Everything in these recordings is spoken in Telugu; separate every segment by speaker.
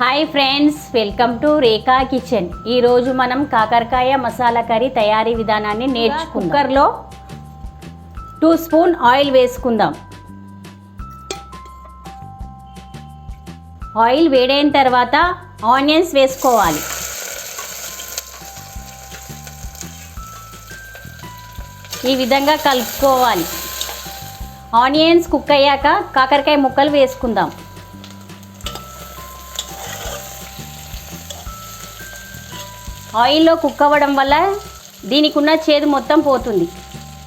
Speaker 1: Hi friends, welcome to Rekha kitchen. ఈరోజు మనం కాకరకాయ మసాలా కర్రీ తయారీ విధానాన్ని నేర్చుకుందాం. కుక్కర్లో 2 స్పూన్ ఆయిల్ వేసుకుందాం. ఆయిల్ వేడైన తర్వాత ఆనియన్స్ వేసుకోవాలి. ఈ విధంగా కలుపుకోవాలి. ఆనియన్స్ కుక్ అయ్యాక కాకరకాయ ముక్కలు వేసుకుందాం. ఆయిల్లో కుక్ అవ్వడం వల్ల దీనికి ఉన్న చేదు మొత్తం పోతుంది.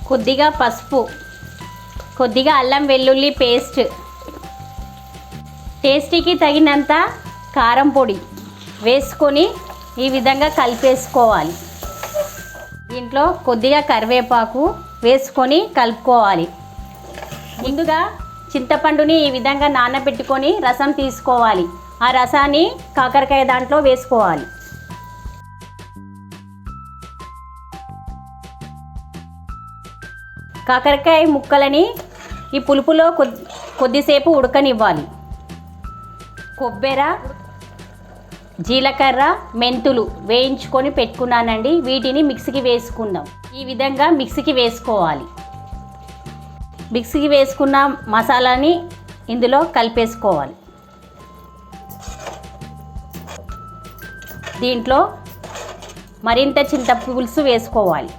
Speaker 1: కొద్దిగా పసుపు, కొద్దిగా అల్లం వెల్లుల్లి పేస్ట్, టేస్టీకి తగినంత కారం పొడి వేసుకొని ఈ విధంగా కలిపేసుకోవాలి. దీంట్లో కొద్దిగా కరివేపాకు వేసుకొని కలుపుకోవాలి. ముందుగా చింతపండుని ఈ విధంగా నానబెట్టుకొని రసం తీసుకోవాలి. ఆ రసాన్ని కాకరకాయ దాంట్లో వేసుకోవాలి. కాకరకాయ ముక్కలని ఈ పులుపులో కొద్దిసేపు ఉడకనివ్వాలి. కొబ్బెర, జీలకర్ర, మెంతులు వేయించుకొని పెట్టుకున్నానండి. వీటిని మిక్సీకి వేసుకుందాం. ఈ విధంగా మిక్సీకి వేసుకోవాలి. మిక్సీకి వేసుకున్న మసాలాని ఇందులో కలిపేసుకోవాలి. దీంట్లో మరింత చింతపులుసు వేసుకోవాలి.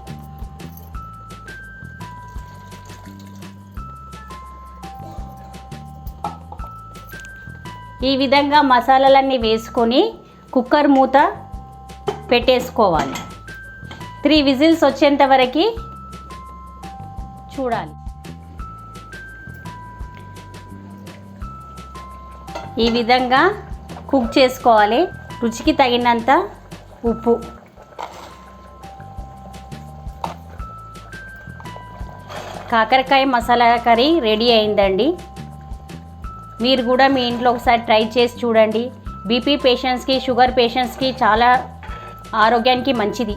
Speaker 1: ఈ విధంగా మసాలాలన్నీ వేసుకొని కుక్కర్ మూత పెట్టేసుకోవాలి. 3 విజిల్స్ వచ్చేంత వరకు చూడాలి. ఈ విధంగా కుక్ చేసుకోవాలి. రుచికి తగినంత ఉప్పు, కాకరకాయ మసాలా కర్రీ రెడీ అయిందండి. మీరు కూడా మీ ఇంట్లో ఒకసారి ట్రై చేసి చూడండి. బీపీ పేషెంట్స్కి, షుగర్ పేషెంట్స్కి చాలా ఆరోగ్యానికి మంచిది.